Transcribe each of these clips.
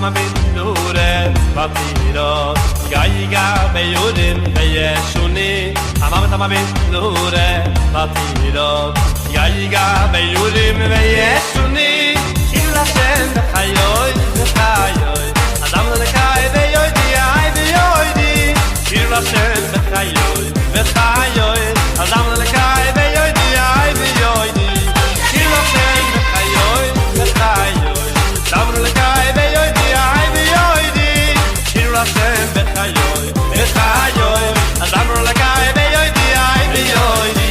tama binure batiro Gaiga beyurin beyeshuni Amam tama binure batiro Gaiga beyurin beyeshuni Illa shen bechayoy bechayoy Adam lekai beyoydi ay beyoydi Illa shen bechayoy bechayoy Adam lekai beyoydi ay beyoydi Illa shen bechayoy bechayoy Adam lekai beyoydi ay beyoydi Illa shen bechayoy bechayoy Adam lekai beyoydi ay beyoydi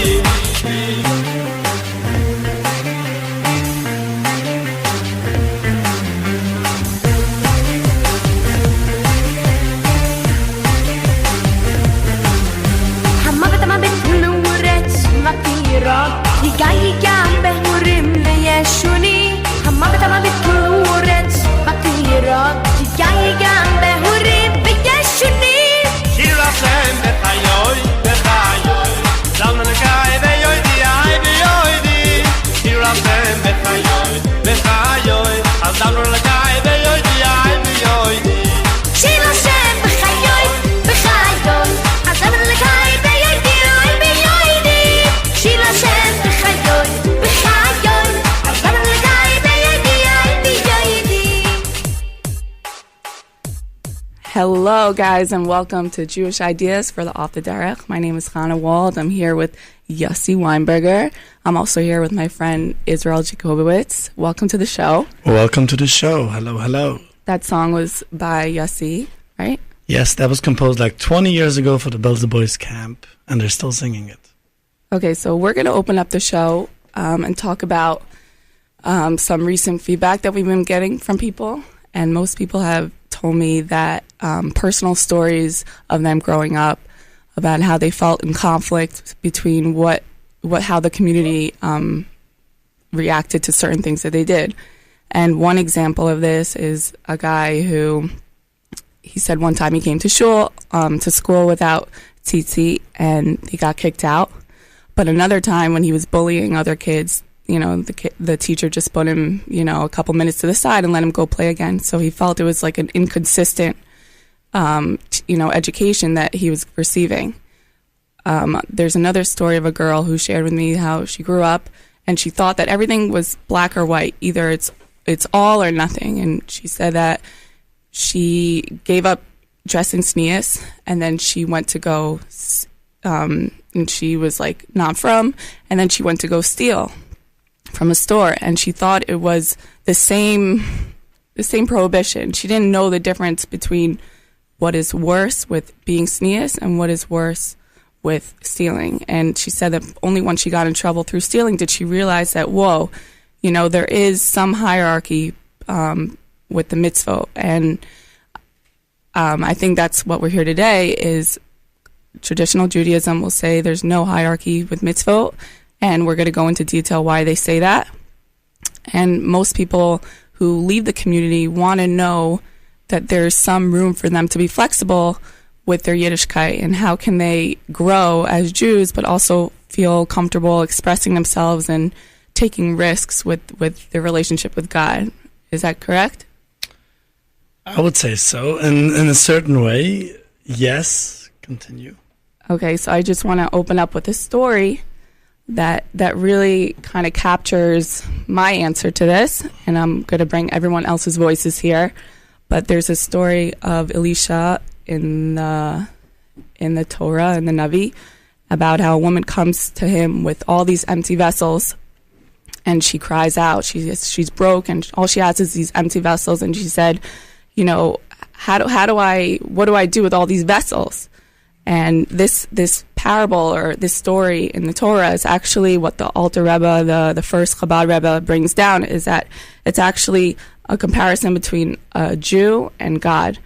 Yiga behurim veyeshuni Hamavta mavituret matirot Yiga behurim veyeshuni Shira shem bechayoy bechayoy Damna lekai beyoydi ay beyoydi Shira shem bechayoy bechayoy Damna lekai beyoydi ay beyoydi Shira shem bechayoy bechayoy Damna lekai beyoydi ay beyoydi Shira shem bechayoy bechayoy Damna lekai beyoydi ay beyoydi. Hello, guys, and welcome to Jewish Ideas for the Off the Derech. My name is Chana Wald. I'm here with Yossi Weinberger. I'm also here with my friend Israel Jacobowitz. Welcome to the show. Welcome to the show. Hello, hello. That song was by Yossi, right? Yes, that was composed like 20 years ago for the Belzer Boys camp, and they're still singing it. Okay, so we're going to open up the show and talk about some recent feedback that we've been getting from people. And most people have told me that personal stories of them growing up, about how they felt in conflict between how the community reacted to certain things that they did. And one example of this is a guy who, he said one time he came to shul, to school without tzitzit, and he got kicked out. But another time when he was bullying other kids, the teacher just put him, a couple minutes to the side and let him go play again. So he felt it was like an inconsistent, education that he was receiving. There's another story of a girl who shared with me how she grew up and she thought that everything was black or white. Either it's all or nothing. And she said that she gave up dressing sneas and then she went to go, and she was like not from, and then she went to go steal from a store, and she thought it was the same prohibition. She didn't know the difference between what is worse with being sneas and what is worse with stealing. And she said that only when she got in trouble through stealing did she realize that, whoa, there is some hierarchy with the mitzvot. And I think that's what we're here today is traditional Judaism will say there's no hierarchy with mitzvot. And we're going to go into detail why they say that. And most people who leave the community want to know that there's some room for them to be flexible with their Yiddishkeit and how can they grow as Jews but also feel comfortable expressing themselves and taking risks with their relationship with God. Is that correct? I would say so. And in a certain way, yes. Continue. Okay, so I just want to open up with a story that really kind of captures my answer to this, and I'm going to bring everyone else's voices here. But there's a story of Elisha in the Torah, in the Navi, about how a woman comes to him with all these empty vessels, and she cries out. She's broke, and all she has is these empty vessels. And she said, what do I do with all these vessels? And this parable or this story in the Torah is actually what the Alter Rebbe, the first Chabad Rebbe, brings down, is that it's actually a comparison between a Jew and God.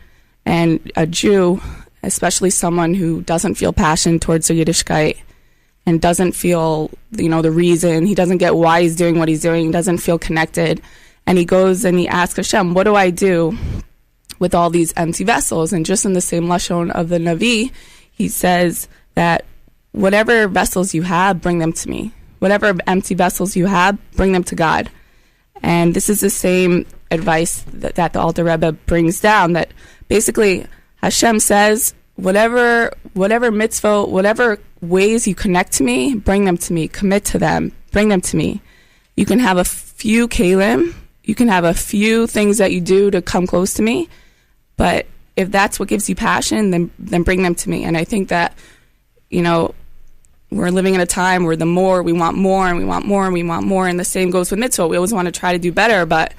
And a Jew, especially someone who doesn't feel passion towards the Yiddishkeit and doesn't feel, the reason, he doesn't get why he's doing what he's doing, doesn't feel connected. And he goes and he asks Hashem, what do I do with all these empty vessels? And just in the same Lashon of the Navi, he says that whatever vessels you have, bring them to me. Whatever empty vessels you have, bring them to God. And this is the same advice that the Alter Rebbe brings down, that basically Hashem says, whatever mitzvah, whatever ways you connect to me, bring them to me, commit to them, bring them to me. You can have a few kalim, you can have a few things that you do to come close to me, but if that's what gives you passion, then bring them to me. And I think that, we're living in a time where the more we want more and we want more and we want more, and the same goes with mitzvah. We always want to try to do better, but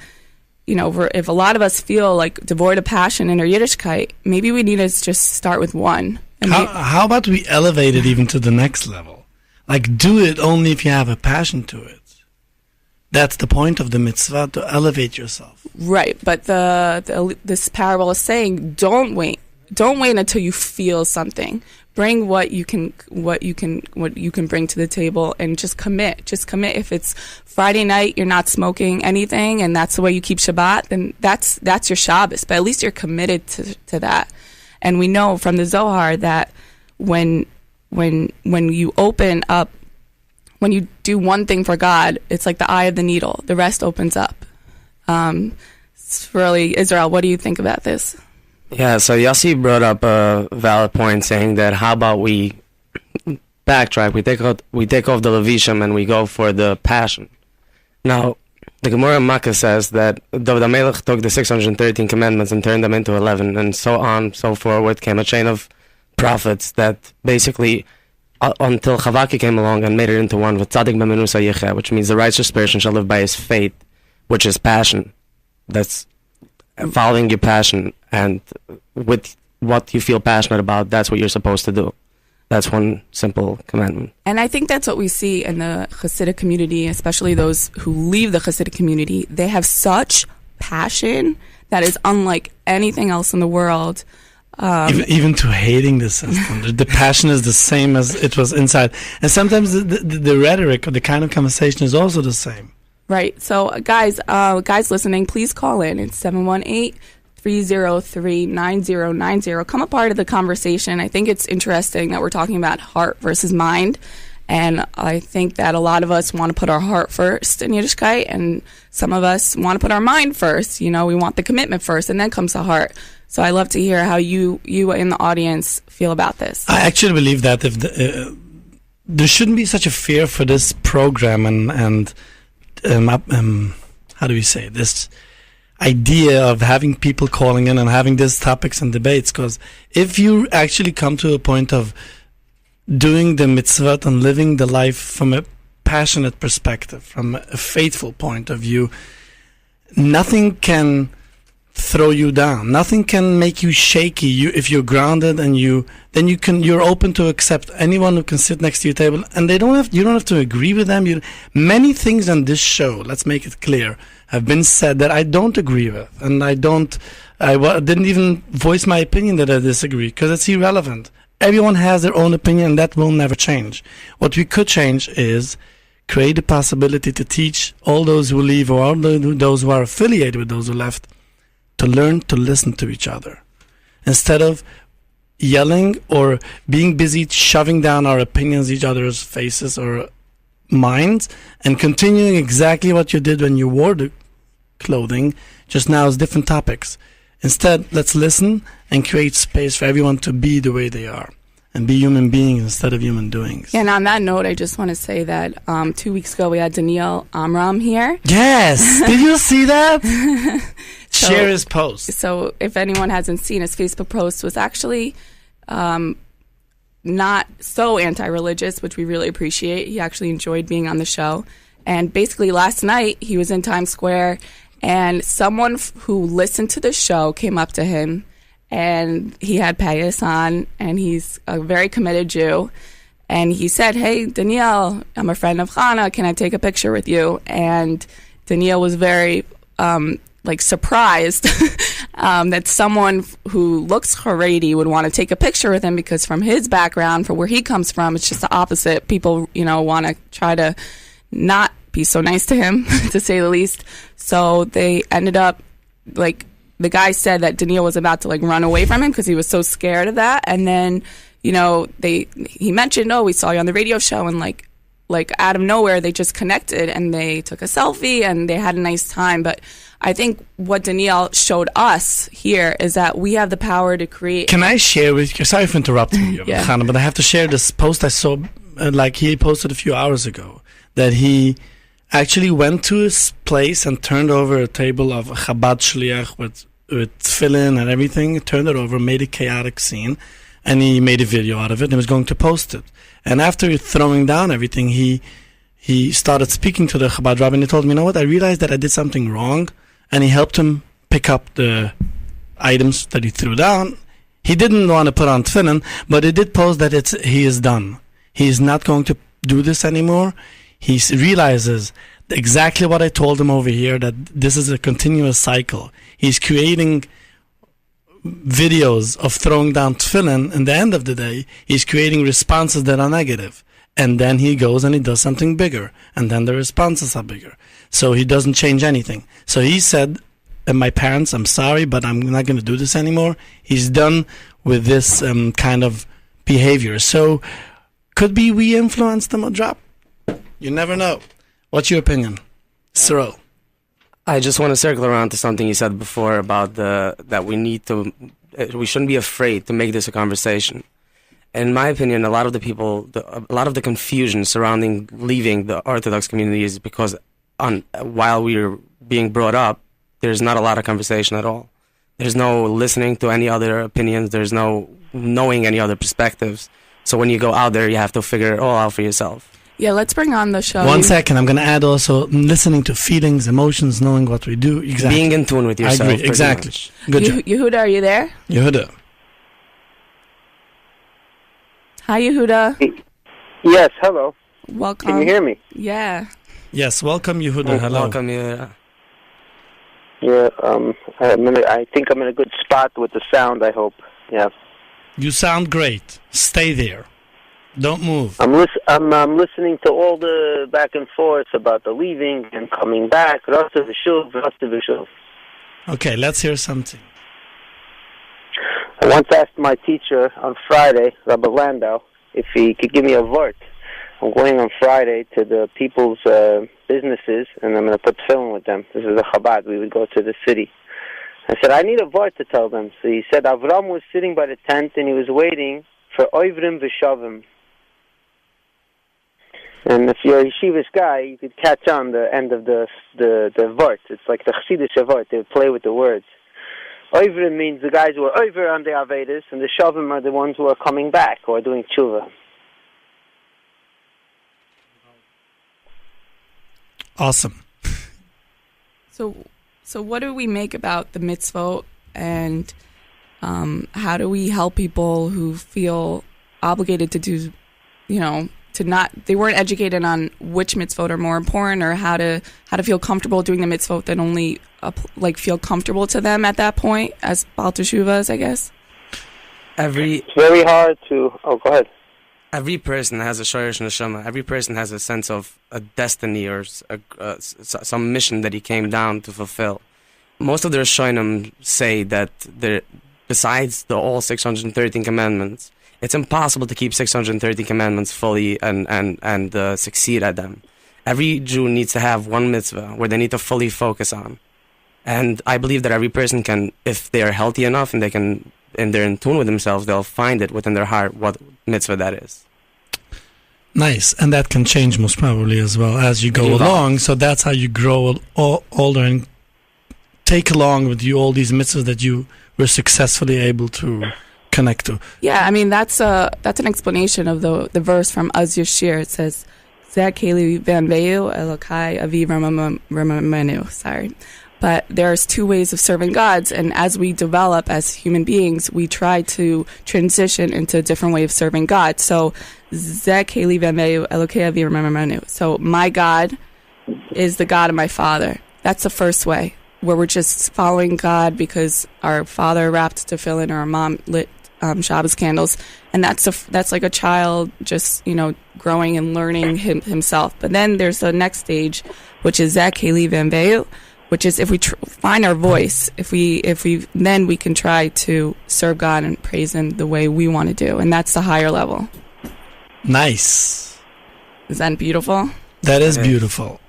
if a lot of us feel like devoid of passion in our Yiddishkeit, maybe we need to just start with one. And how about we elevate it even to the next level? Like, do it only if you have a passion to it. That's the point of the mitzvah, to elevate yourself. Right, but this parable is saying, don't wait until you feel something. Bring what you can bring to the table, and just commit. Just commit. If it's Friday night, you're not smoking anything, and that's the way you keep Shabbat, then that's your Shabbos. But at least you're committed to that. And we know from the Zohar that when you open up, when you do one thing for God, it's like the eye of the needle. The rest opens up. It's really, Israel, what do you think about this? Yeah, so Yossi brought up a valid point, saying that how about we backtrack, we take off the Levishim and we go for the passion. Now, the Gemara in Makkah says that David HaMelech took the 613 commandments and turned them into 11, and so on, so forward, came a chain of prophets that basically, until Chavaki came along and made it into one, with Tzadik B'Menusa Yecheh, which means the righteous person shall live by his faith, which is passion. That's following your passion, and with what you feel passionate about, that's what you're supposed to do. That's one simple commandment. And I think that's what we see in the Hasidic community, especially those who leave the Hasidic community. They have such passion that is unlike anything else in the world. Even to hating the system. The passion is the same as it was inside. And sometimes the rhetoric or the kind of conversation is also the same. Right. So, guys listening, please call in. It's 718-303-9090. Come a part of the conversation. I think it's interesting that we're talking about heart versus mind. And I think that a lot of us want to put our heart first in Yiddishkeit, and some of us want to put our mind first. We want the commitment first, and then comes the heart. So I love to hear how you in the audience feel about this. I actually believe that if there shouldn't be such a fear for this program and how do we say, this idea of having people calling in and having these topics and debates, because if you actually come to a point of doing the mitzvot and living the life from a passionate perspective, from a faithful point of view, nothing can throw you down. Nothing can make you shaky. If you're grounded and you're open to accept anyone who can sit next to your table, and you don't have to agree with them. Many things on this show, let's make it clear, have been said that I don't agree with, and I didn't even voice my opinion that I disagree, because it's irrelevant. Everyone has their own opinion, and that will never change. What we could change is create the possibility to teach all those who leave, or all those who are affiliated with those who left, to learn to listen to each other, instead of yelling or being busy shoving down our opinions each other's faces or minds, and continuing exactly what you did when you wore the clothing, just now as different topics. Instead, let's listen and create space for everyone to be the way they are and be human beings instead of human doings. And on that note, I just want to say that 2 weeks ago we had Daniel Amram here. Yes! Did you see that? Share his post. So if anyone hasn't seen, his Facebook post was actually not so anti-religious, which we really appreciate. He actually enjoyed being on the show. And basically last night he was in Times Square, and someone who listened to the show came up to him, and he had payas on, and he's a very committed Jew. And he said, "Hey, Danielle, I'm a friend of Chana. Can I take a picture with you?" And Danielle was very surprised that someone who looks Haredi would want to take a picture with him, because from his background, from where he comes from, it's just the opposite. People, want to try to not be so nice to him, to say the least. So they ended up, the guy said that Daniel was about to run away from him because he was so scared of that. And then, he mentioned, "Oh, we saw you on the radio show," and like out of nowhere, they just connected and they took a selfie and they had a nice time. But I think what Danielle showed us here is that we have the power to create. Can I share with you? Sorry for interrupting you, Yeah. Hannah, but I have to share this post I saw, like he posted a few hours ago, that he actually went to his place and turned over a table of Chabad Shliach with tefillin and everything, turned it over, made a chaotic scene, and he made a video out of it and was going to post it. And after throwing down everything, he started speaking to the Chabad rabbi and he told me, you know what, I realized that I did something wrong, and he helped him pick up the items that he threw down. He didn't want to put on tefillin, but he did post that he is done. He is not going to do this anymore. He realizes exactly what I told him over here, that this is a continuous cycle. He's creating videos of throwing down tefillin, and the end of the day, he's creating responses that are negative. And then he goes and he does something bigger, and then the responses are bigger. So he doesn't change anything. So he said, my parents, I'm sorry, but I'm not going to do this anymore. He's done with this kind of behavior. So could be we influenced him or drop. You never know. What's your opinion, Cyril? I just want to circle around to something you said before about that we shouldn't be afraid to make this a conversation. In my opinion, a lot of the confusion surrounding leaving the Orthodox community is because while we are being brought up, there's not a lot of conversation at all. There's no listening to any other opinions. There's no knowing any other perspectives. So when you go out there, you have to figure it all out for yourself. Yeah, let's bring on the show. One second, I'm going to add also listening to feelings, emotions, knowing what we do. Exactly. Being in tune with yourself. I agree, exactly. Much. Good job. Yehuda, are you there? Yehuda. Hi, Yehuda. Yes, hello. Welcome. Can you hear me? Yeah. Yes, welcome, Yehuda. Hello. Welcome, yeah. Yeah, I think I'm in a good spot with the sound, I hope. Yeah. You sound great. Stay there. Don't move. I'm listening to all the back and forth about the leaving and coming back. Okay, let's hear something. I once asked my teacher on Friday, Rabbi Landau, if he could give me a vort. I'm going on Friday to the people's businesses, and I'm going to put film with them. This is a Chabad. We would go to the city. I said, I need a vort to tell them. So he said, Avram was sitting by the tent, and he was waiting for Oivrim V'Shavim. And if you're a yeshivish guy, you could catch on the end of the vort. It's like the Chassidish vort. They play with the words. Oivrim means the guys who are over on the Avedis, and the Shavim are the ones who are coming back or doing tshuva. Awesome. So what do we make about the mitzvot, and how do we help people who feel obligated to do, they weren't educated on which mitzvot are more important, or how to feel comfortable doing the mitzvot that only feel comfortable to them at that point as Baal Teshuvas, I guess? It's very hard to... Oh, go ahead. Every person has a shoresh neshama. Every person has a sense of a destiny or some mission that he came down to fulfill. Most of the Rishonim say that besides the all 613 commandments, it's impossible to keep 613 commandments fully and succeed at them. Every Jew needs to have one mitzvah where they need to fully focus on. And I believe that every person can, if they are healthy enough and they're in tune with themselves, they'll find it within their heart what mitzvah that is. Nice. And that can change most probably as well as you go along. So that's how you grow older and take along with you all these mitzvahs that you were successfully able to connect to. Yeah, I mean, that's an explanation of the verse from Az Yashir. It says, Zeh Keli Vanveu Elokai Avi Ramamenu. Sorry. But there's two ways of serving gods, and as we develop as human beings, we try to transition into a different way of serving God. So, Zeh Keli Vanveu Elokai Avi Ramamenu. So, my God is the God of my father. That's the first way, where we're just following God because our father wrapped tefillin or our mom lit Shabbos candles, and that's like a child just growing and learning himself. But then there's the next stage, which is Zeh Keli Vanveu, which is if we find our voice, then we can try to serve God and praise Him the way we want to do, and that's the higher level. Nice. Is that beautiful? That is beautiful.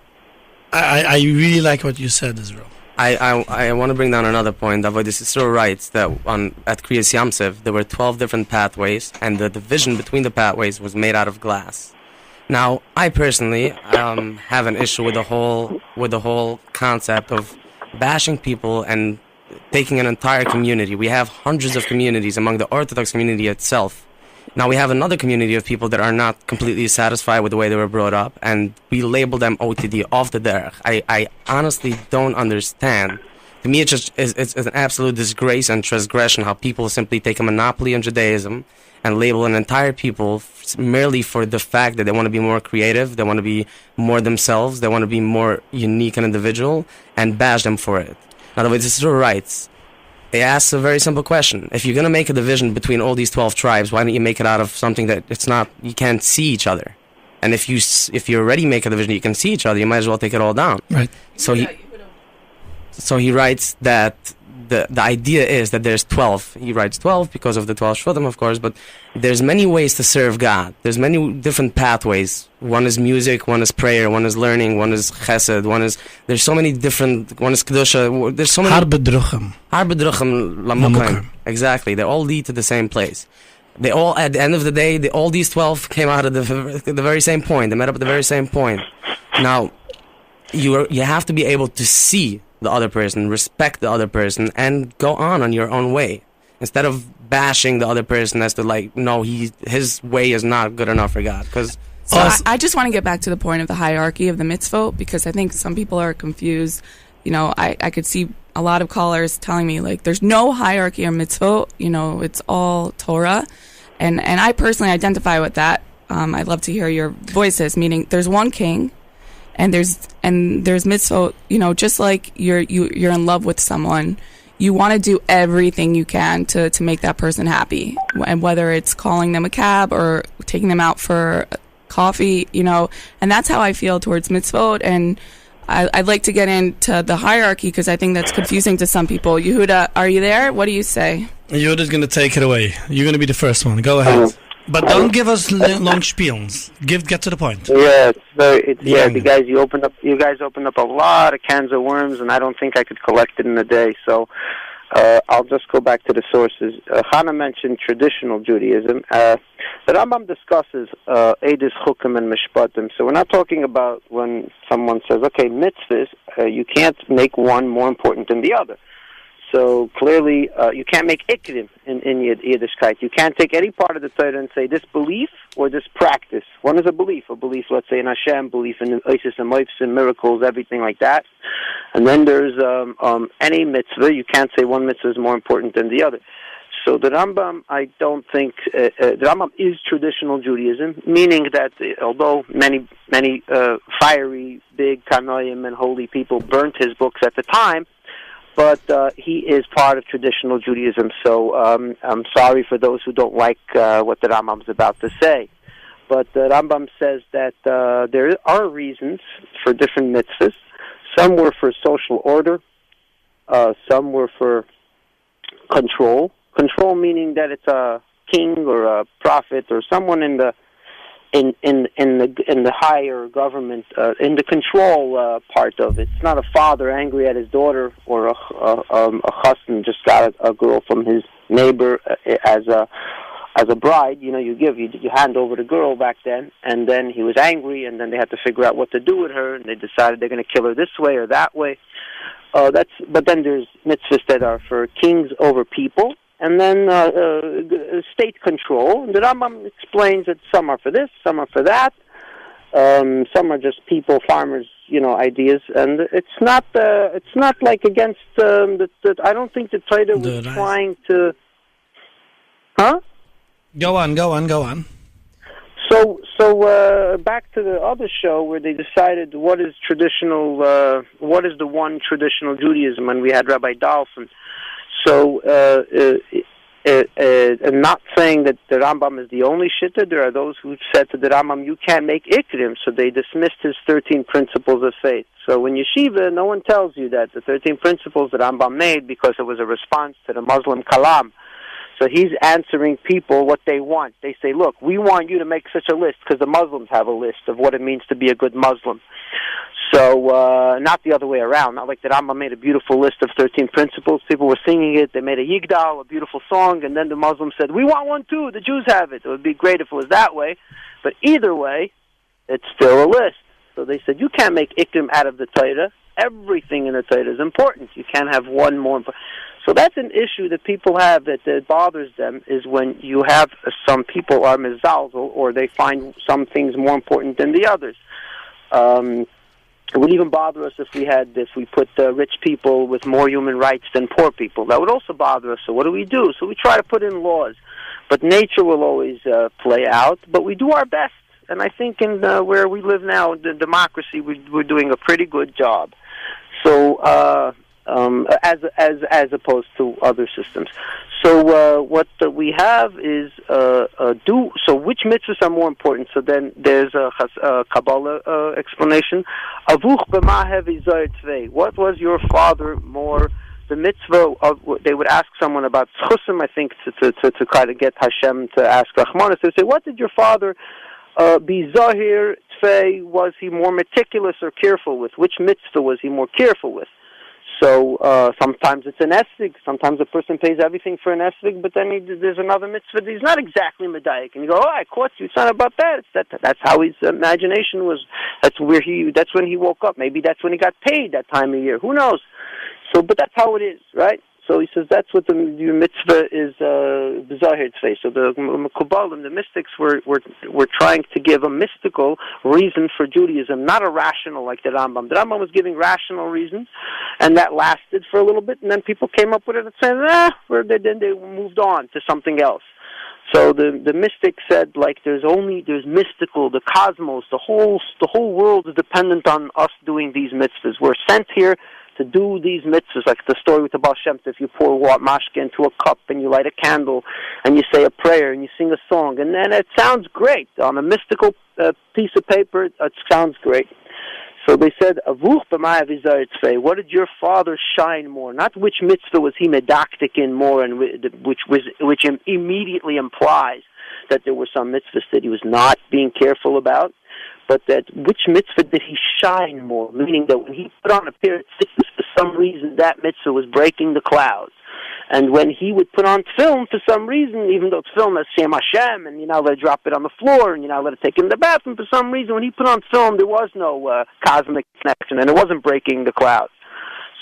I really like what you said, Israel. I want to bring down another point. Avodah Yisrael writes that at Kriyas Yamsev there were 12 different pathways, and the division between the pathways was made out of glass. Now, I personally have an issue with the whole concept of bashing people and taking an entire community. We have hundreds of communities among the Orthodox community itself. Now we have another community of people that are not completely satisfied with the way they were brought up, and we label them OTD, off the derech. I honestly don't understand. To me, it's an absolute disgrace and transgression how people simply take a monopoly on Judaism and label an entire people merely for the fact that they want to be more creative, they want to be more themselves, they want to be more unique and individual, and bash them for it. Now, the way this is writes, it asks a very simple question. If you're going to make a division between all these 12 tribes, why don't you make it out of something that you can't see each other? And if you already make a division, you can see each other, you might as well take it all down. Right. So he writes that the idea is that there's 12. He writes 12 because of the 12 Shvatim, of course, but there's many ways to serve God. There's many different pathways. One is music, one is prayer, one is learning, one is chesed, there's so many different, one is kedusha, there's so many... Harbe druchem lamukim. Exactly, they all lead to the same place. They all, at the end of the day, all these 12 came out of the very same point. They met up at the very same point. Now, you have to be able to see the other person, respect the other person, and go on your own way. Instead of bashing the other person as to no, his way is not good enough for God. I just want to get back to the point of the hierarchy of the mitzvot, because I think some people are confused. I could see a lot of callers telling me there's no hierarchy of mitzvot. It's all Torah, and I personally identify with that. I'd love to hear your voices. Meaning, there's one king. And there's mitzvot, just like you're in love with someone, you want to do everything you can to make that person happy. And whether it's calling them a cab or taking them out for coffee, and that's how I feel towards mitzvot. And I'd like to get into the hierarchy because I think that's confusing to some people. Yehuda, are you there? What do you say? Yehuda's going to take it away. You're going to be the first one. Go ahead. But don't give us long spiels. Get to the point. Yeah, you guys opened up a lot of cans of worms, and I don't think I could collect it in a day. So I'll just go back to the sources. Hannah mentioned traditional Judaism. The Rambam discusses Edis Chukim and Mishpatim. So we're not talking about when someone says, okay, mitzvahs, you can't make one more important than the other. So clearly, you can't make ikrim in Yiddishkeit. You can't take any part of the Torah and say this belief or this practice. One is a belief, let's say, in Hashem, belief in Isis and Moifs and miracles, everything like that. And then there's any mitzvah. You can't say one mitzvah is more important than the other. So the Rambam, I don't think, the Rambam is traditional Judaism, meaning that although many fiery, big Tanoim and holy people burnt his books at the time, but he is part of traditional Judaism, so I'm sorry for those who don't like what the Rambam's about to say. But the Rambam says that there are reasons for different mitzvahs. Some were for social order, some were for control. Control meaning that it's a king or a prophet or someone in the higher government, in the control part of it. It's not a father angry at his daughter or a chassan just got a girl from his neighbor as a bride. You hand over the girl back then, and then he was angry, and then they had to figure out what to do with her, and they decided they're going to kill her this way or that way. But then there's mitzvahs that are for kings over people. And then state control. And the Rambam explains that some are for this, some are for that. Some are just people, farmers, ideas. And it's not like against. I don't think the Torah was trying to. Huh? Go on. So back to the other show where they decided what is traditional. What is the one traditional Judaism? And we had Rabbi Dalton. So, I'm not saying that the Rambam is the only shitta. There are those who said to the Rambam, you can't make ikrim, so they dismissed his 13 principles of faith. So in yeshiva, no one tells you that the 13 principles that Rambam made because it was a response to the Muslim kalam. So he's answering people what they want. They say, look, we want you to make such a list, because the Muslims have a list of what it means to be a good Muslim. So, not the other way around. Not like the Rambam made a beautiful list of 13 principles. People were singing it. They made a yigdal, a beautiful song, and then the Muslims said, we want one too. The Jews have it. It would be great if it was that way. But either way, it's still a list. So they said, you can't make ikrim out of the Torah. Everything in the Torah is important. You can't have one more important. So that's an issue that people have that bothers them, is when you have some people are mezalzel, or they find some things more important than the others. It would even bother us if we put rich people with more human rights than poor people. That would also bother us. So what do? So we try to put in laws. But nature will always play out. But we do our best. And I think in where we live now, the democracy, we're doing a pretty good job. So as opposed to other systems. So what we have is so which mitzvahs are more important? So then there's a Kabbalah explanation. Avuch b'mahev izar tzvei. What was your father more? The mitzvah of, they would ask someone about chusim, I think, to try to get Hashem to ask Rachmanis. They say, what did your father be zahir tzvei? Was he more meticulous or careful with? Which mitzvah was he more careful with? So sometimes it's an estig. Sometimes a person pays everything for an estig, but then there's another mitzvah that he's not exactly medayik. And you go, oh, I caught you. It's not about that. That's how his imagination was. That's when he woke up. Maybe that's when he got paid that time of year. Who knows? So, but that's how it is, right? So he says that's what the mitzvah is, b'zahir tzvei. So the Mekubalim, the mystics, were trying to give a mystical reason for Judaism, not a rational like the Rambam. The Rambam was giving rational reasons, and that lasted for a little bit, and then people came up with it and said, then they moved on to something else. So the mystic said, like, there's mystical, the cosmos, the whole world is dependent on us doing these mitzvahs. We're sent here to do these mitzvahs, like the story with the Baal Shem Tov. If you pour mashke into a cup and you light a candle and you say a prayer and you sing a song, and then it sounds great. On a mystical piece of paper, it sounds great. So they said, Avuch b'mayav izar tzvei. What did your father shine more? Not which mitzvah was he medactic in more, and which immediately implies that there were some mitzvahs that he was not being careful about, but that which mitzvah did he shine more? Meaning that when he put on a pair of tzitzis, for some reason that mitzvah was breaking the clouds. And when he would put on film, for some reason, even though it's film as Shem Hashem, and you're not allowed to drop it on the floor, and you're not allowed to take it in the bathroom, for some reason, when he put on film, there was no cosmic connection, and it wasn't breaking the clouds.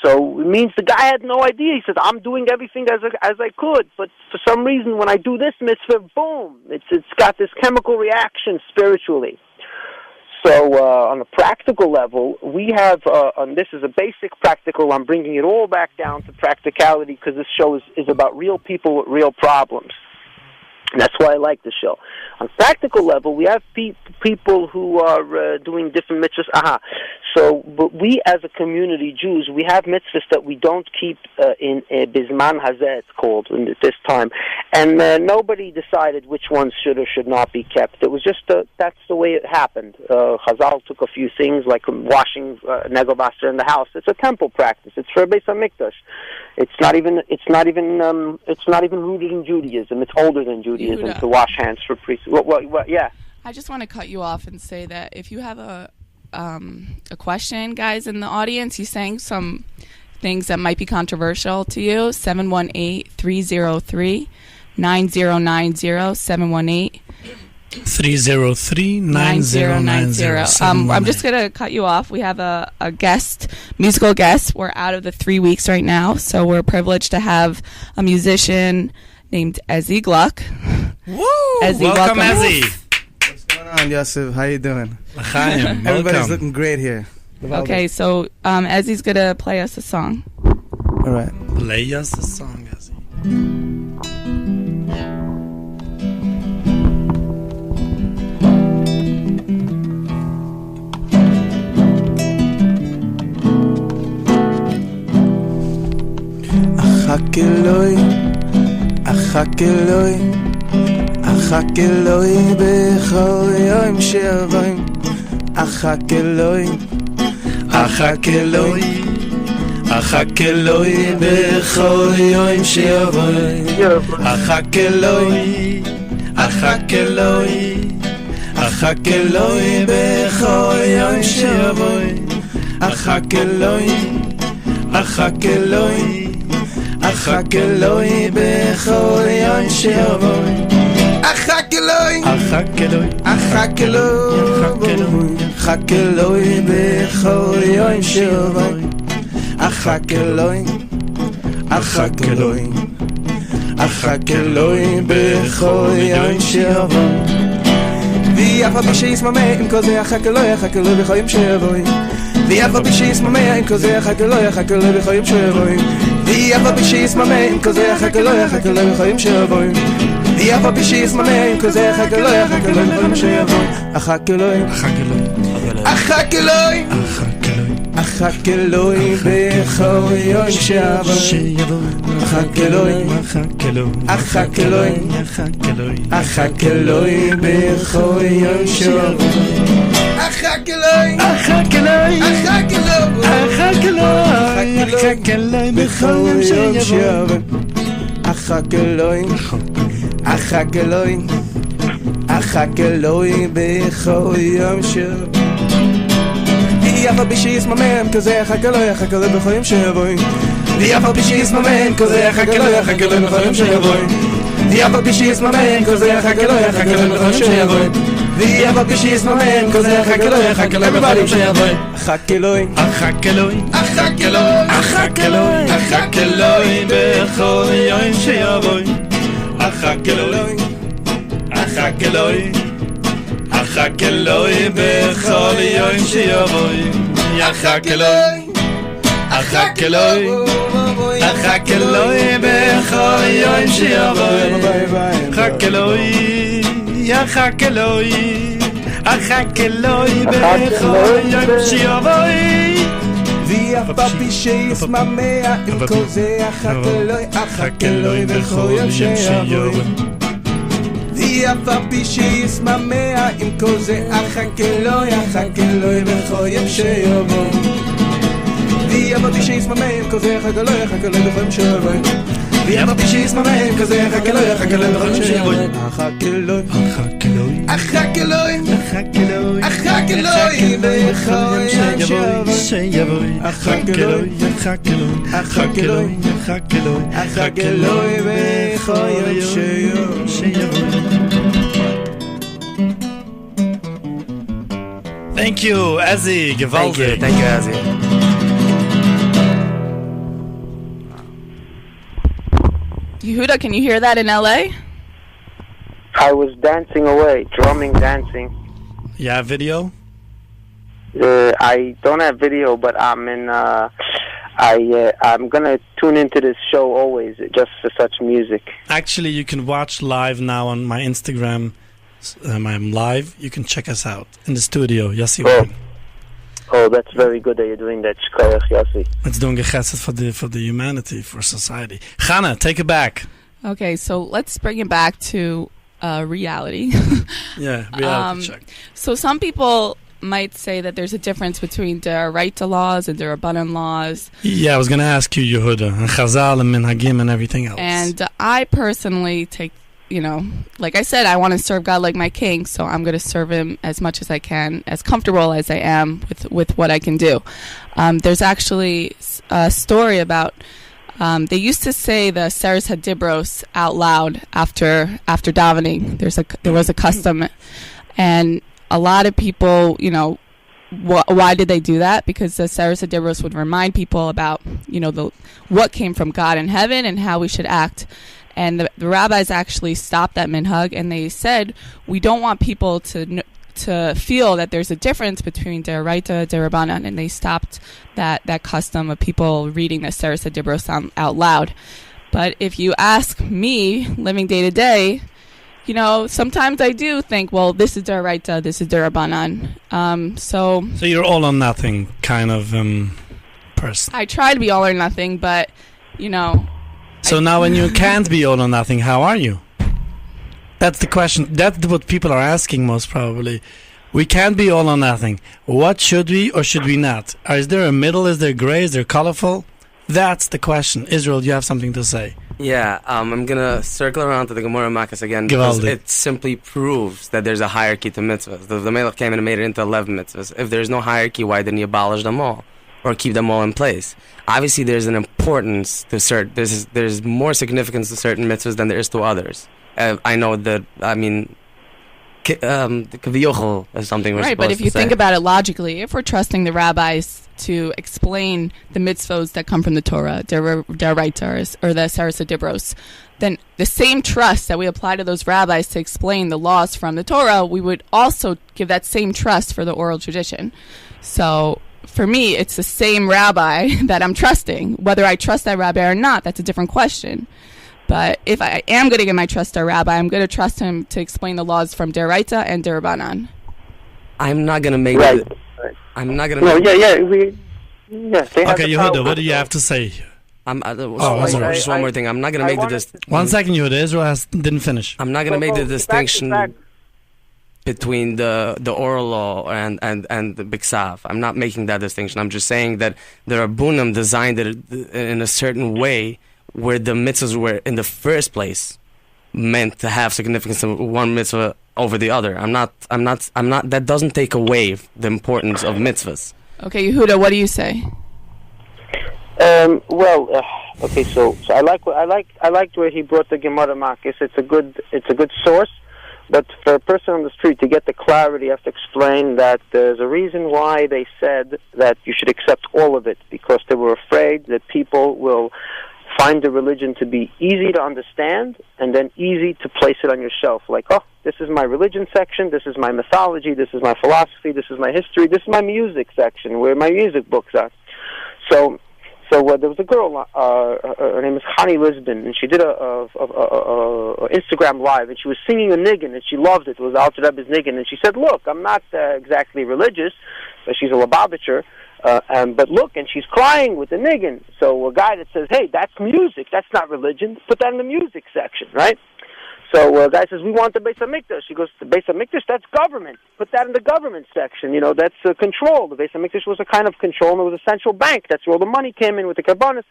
So it means the guy had no idea. He said, I'm doing everything as I could, but for some reason, when I do this mitzvah, boom, it's got this chemical reaction spiritually. So on a practical level, we have, and this is a basic practical, I'm bringing it all back down to practicality because this show is about real people with real problems. And that's why I like the show. On practical level, we have people who are doing different mitzvahs. But we as a community, Jews, we have mitzvahs that we don't keep in Bizman Hazeh, it's called, in this time. And nobody decided which ones should or should not be kept. It was just, that's the way it happened. Chazal took a few things, like washing Negovasser in the house. It's a temple practice. It's for Beis HaMikdash. It's not even rooted in Judaism. It's older than Judaism to wash hands for priests. Yeah. I just want to cut you off and say that if you have a question, guys in the audience, he's saying some things that might be controversial to you. 718-303-9090. 718-303-9090. I'm just going to cut you off. We have a musical guest. We're out of the 3 weeks right now, so we're privileged to have a musician named Ezzy Gluck. Woo! Ezzy, welcome, Ezzy. What's going on, Yosef? How you doing? Chaim, Everybody's looking great here. Okay, so Ezzy's going to play us a song. All right. Play us a song, Ezzy. Achak Eloi bechol yom she'avoim. Achak Eloi Achakeloi bechol yoim sheyavoi Achakeloi Achakeloi Achakeloi bechol yoim sheyavoi Achakeloi Achakeloi Achakeloi bechol yoim sheyavoi Achakeloi Achakeloi Achakeloi Achakeloi bechol yoim sheyavoi Achakeloi Achakeloi Achakeloi bechol yoim sheyavoi V'yafa b'sheis mamei im kozeh achakeloi achakeloi bechol yoim sheyavoi V'yafa b'sheis mamei im kozeh achakeloi achakeloi bechol yoim sheyavoi V'yafa b'sheis mamei im kozeh achakeloi achakeloi bechol yoim sheyavoi V'yafa b'sheis mamei im kozeh achakeloi achakeloi bechol yoim sheyavoi Achakeloi Achakeloi Achakeloi bechol yoim sheyavoi Achakeloi Achakeloi Achakeloi bechol yoim sheyavoi Achakeloi Achakeloi Achakeloi bechol yoim sheyavoi Achakeloi Achakeloi Achakeloi bechol yoim sheyavoi V'yafa b'sheis mamei kozeh achakeloi achakeloi bechol yoim sheyavoi V'yafa b'sheis mamei kozeh achakeloi achakeloi bechol yoim sheyavoi V'yafa b'sheis mamei kozeh achakeloi achakeloi bechol yoim sheyavoi V'yafa b'sheis mamei kozeh achakeloi achakeloi bechol yoim sheyavoi Achakeloi Achakeloi Achakeloi Achakeloi bechol yoim sheyavoi Achakeloi Achakeloi Achakeloi bechol yoim sheyavoi Achakeloi Achakeloi Achakeloi bechol yoim sheyavoi Achakeloi Achakeloi Achakeloi bechol yoim sheyavoi V'yafa b'sheis mamei im kozeh achakeloi achakeloi bechol yoim sheyavoi V'yafa b'sheis mamei im kozeh achakeloi achakeloi bechol yoim sheyavoi V'yafa b'sheis mamei im kozeh achakeloi achakeloi bechol yoim sheyavoi V'yafa b'sheis mamei im kozeh achakeloi achakeloi bechol yoim sheyavoi Achakeloi Achakeloi Achakeloi bechol yoim sheyavoi Achakeloi Achakeloi Achakeloi bechol yoim sheyavoi Thank you, Azzy, gewaltig. Thank you, Azzy. Yehuda, can you hear that in LA? I was dancing away, drumming, dancing. You have video? I don't have video, but I'm in. I'm gonna tune into this show always, just for such music. Actually, you can watch live now on my Instagram. I'm live. You can check us out in the studio. Yossi. Oh, that's very good that you're doing that, Shkoyach Yossi. It's doing a chesed for the humanity, for society. Chana, take it back. Okay, so let's bring it back to reality. Yeah, reality check. So some people might say that there's a difference between der Reita laws and der Rabbanan laws. Yeah, I was going to ask you, Yehuda, and Chazal and Minhagim and everything else. And I personally take, like I said, I want to serve God like my king, so I'm going to serve him as much as I can, as comfortable as I am with what I can do. There's actually a story about, they used to say the Seres HaDibros out loud after davening. There was a custom, and a lot of people, why did they do that? Because the Seres HaDibros would remind people about, what came from God in heaven and how we should act. And the rabbis actually stopped that minhag, and they said, we don't want people to feel that there's a difference between deraita and derabanan, and they stopped that custom of people reading the Seres HaDibros out loud. But if you ask me, living day to day, sometimes I do think, well, this is deraita, this is derabanan. So you're all or nothing kind of person. I try to be all or nothing, but So now when you can't be all or nothing, how are you? That's the question. That's what people are asking most probably. We can't be all or nothing. What should we or should we not? Is there a middle? Is there gray? Is there colorful? That's the question. Israel, you have something to say. Yeah, I'm gonna circle around to the Gemara Makkos again because Gewaldig. it simply proves that there's a hierarchy to mitzvahs. The Melech came in and made it into 11 mitzvahs. If there's no hierarchy, why didn't he abolish them all or keep them all in place? Obviously, there's an importance to certain. There's more significance to certain mitzvahs than there is to others. I know that. I mean, Kaviyachol is something we're Right, supposed but if to you say. think about it logically, if we're trusting the rabbis to explain the mitzvos that come from the Torah, Deraitas, or the Sarasa Dibros, then the same trust that we apply to those rabbis to explain the laws from the Torah, we would also give that same trust for the oral tradition. So for me, it's the same rabbi that I'm trusting. Whether I trust that rabbi or not, that's a different question. But if I am going to give my trust to a rabbi, I'm going to trust him to explain the laws from Deraita and Derabanan. I'm not gonna make. Right. I'm not gonna. No, make, they have Okay, the power. Yehuda, what do you have to say? Just one more thing. I'm not gonna make the 1 second, Yehuda. Israel didn't finish. I'm not gonna make the Back to distinction back. between the oral law and the Biksav. I'm not making that distinction. I'm just saying that there are bunim designed in a certain way where the mitzvahs were in the first place meant to have significance of one mitzvah over the other. I'm not. That doesn't take away the importance of mitzvahs. Okay, Yehuda, what do you say? Okay, so I liked where he brought the Gemara Makkos. It's a good source, but for a person on the street to get the clarity, you have to explain that there's a reason why they said that you should accept all of it, because they were afraid that people will find the religion to be easy to understand and then easy to place it on your shelf. Like, oh, this is my religion section, this is my mythology, this is my philosophy, this is my history, this is my music section, where my music books are. So there was a girl, her name is Hani Lisbon, and she did a Instagram live, and she was singing a niggin, and she loved it. It was Alter Rebbe's niggin, and she said, look, I'm not exactly religious, but she's a Lubavitcher, but look, and she's crying with the niggin. So a guy that says, hey, that's music, that's not religion, put that in the music section, right? So a guy says, we want the Beis HaMikdash. She goes, the Beis HaMikdash, that's government. Put that in the government section. You know, that's control. The Beis HaMikdash was a kind of control, and it was a central bank. That's where all the money came in with the Karbanis.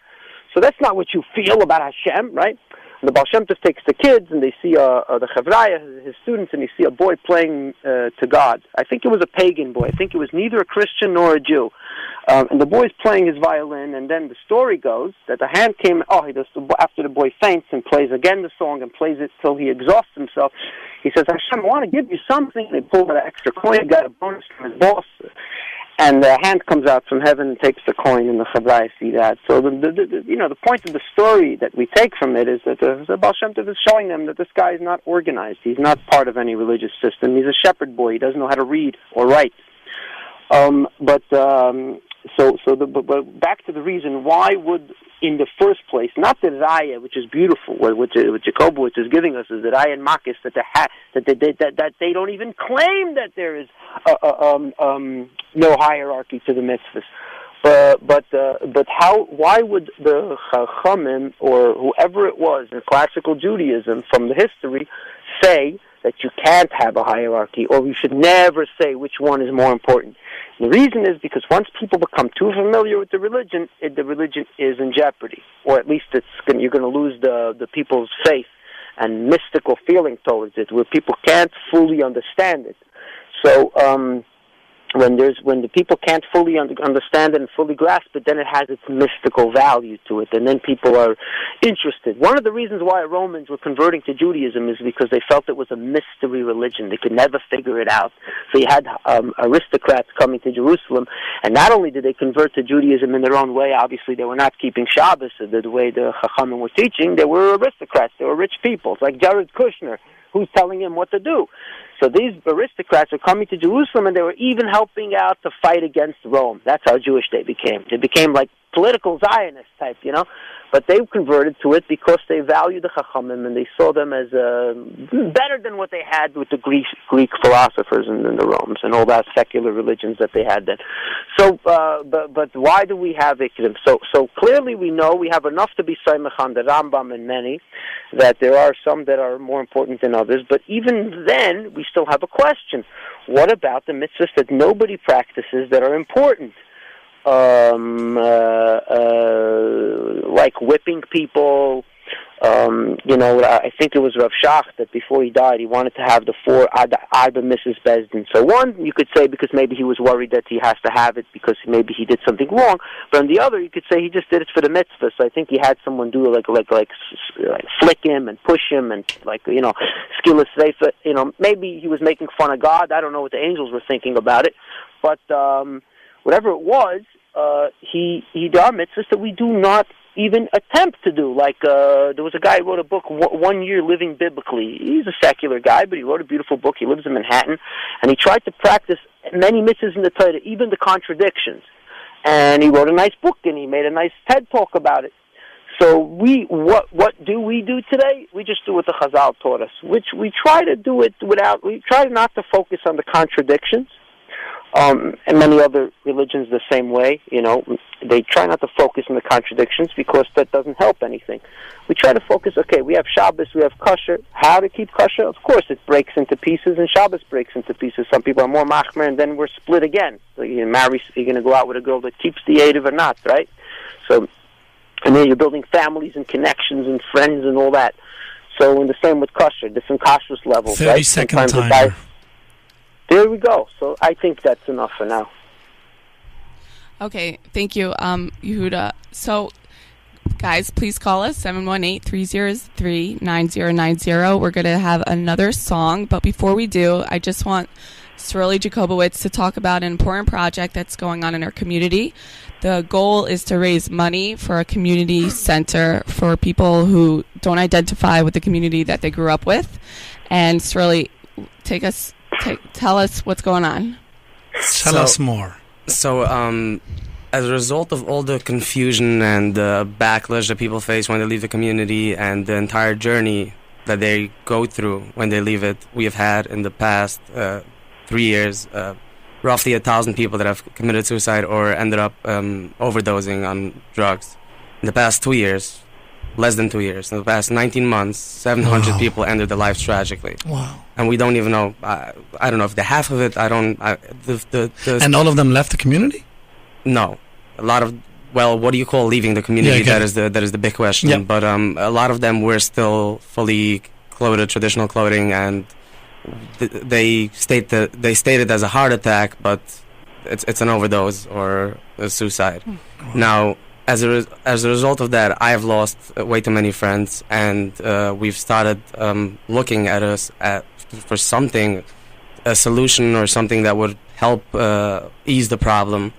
So that's not what you feel about Hashem, right? And the Baal Shem Tov takes the kids, and they see the Chavraya, his students, and they see a boy playing to God. I think it was a pagan boy. I think it was neither a Christian nor a Jew. And the boy's playing his violin, and then the story goes that the hand came, after the boy faints and plays again the song and plays it till he exhausts himself, he says, Hashem, I want to give you something. They pull out an extra coin, he got a bonus from his boss, and the hand comes out from heaven and takes the coin, and the Chavraya see that. So the point of the story that we take from it is that the Baal Shem Tov is showing them that this guy is not organized. He's not part of any religious system. He's a shepherd boy. He doesn't know how to read or write. But back to the reason, why would, in the first place, not the Raya, which is beautiful, what Jacobowitz is giving us is the Raya and Makkos, that they don't even claim that there is no hierarchy to the mitzvahs. But why would the Chachamim, or whoever it was in classical Judaism from the history, say that you can't have a hierarchy, or you should never say which one is more important? The reason is because once people become too familiar with the religion is in jeopardy, or at least you're going to lose the people's faith and mystical feeling towards it, where people can't fully understand it. So when the people can't fully understand it and fully grasp it, then it has its mystical value to it, and then people are interested. One of the reasons why Romans were converting to Judaism is because they felt it was a mystery religion. They could never figure it out. So you had aristocrats coming to Jerusalem, and not only did they convert to Judaism in their own way, obviously they were not keeping Shabbos the way the Chachamim were teaching. They were aristocrats. They were rich people. It's like Jared Kushner, who's telling him what to do. So these aristocrats are coming to Jerusalem, and they were even helping out to fight against Rome. That's how Jewish they became. They became like political Zionist type, But they converted to it because they valued the Chachamim, and they saw them as better than what they had with the Greek philosophers and the Romans and all that secular religions that they had then. So, but why do we have Ikrim? So clearly we know we have enough to be Saimach on the Rambam and many, that there are some that are more important than others, but even then we still have a question. What about the mitzvahs that nobody practices that are important? like whipping people. I think it was Rav Shach that before he died, he wanted to have the four Arba Mrs. Besdin. So one, you could say because maybe he was worried that he has to have it because maybe he did something wrong. But on the other, you could say he just did it for the mitzvah. So I think he had someone do like flick him and push him and skilless seifa. Maybe he was making fun of God. I don't know what the angels were thinking about it, but whatever it was, there are mitzvahs that we do not even attempt to do. Like there was a guy who wrote a book, 1 Year Living Biblically. He's a secular guy, but he wrote a beautiful book. He lives in Manhattan, and he tried to practice many mitzvahs in the Torah, even the contradictions. And he wrote a nice book, and he made a nice TED talk about it. So what do we do today? We just do what the Chazal taught us, which we try to do it we try not to focus on the contradictions. And many other religions the same way, they try not to focus on the contradictions because that doesn't help anything. We try to focus, okay, we have Shabbos, we have kosher. How to keep kosher? Of course, it breaks into pieces, and Shabbos breaks into pieces. Some people are more machmer, and then we're split again. So you're going to go out with a girl that keeps the Eidav or not, right? So, and then you're building families and connections and friends and all that. So, in the same with kosher, different kashrus levels, 30 right? second timer. There we go. So I think that's enough for now. Okay, thank you, Yehuda. So, guys, please call us, 718-303-9090. We're going to have another song, but before we do, I just want Sorely Jacobowitz to talk about an important project that's going on in our community. The goal is to raise money for a community center for people who don't identify with the community that they grew up with. And Sorely, tell us what's going on. Tell us more. So, as a result of all the confusion and the backlash that people face when they leave the community and the entire journey that they go through when they leave it, we have had in the past 3 years roughly 1,000 people that have committed suicide or ended up overdosing on drugs. In the past 2 years, less than 2 years, in the past 19 months, 700 people ended their lives tragically. Wow. And we don't even know, I don't know if the half of it, And all of them left the community? No. A lot of, what do you call leaving the community? Yeah, that is the big question. Yep. But a lot of them were still fully clothed, traditional clothing, and they stated as a heart attack, but it's an overdose or a suicide. Now, as a result of that, I have lost way too many friends, and we've started looking for something, a solution or something that would help ease the problem.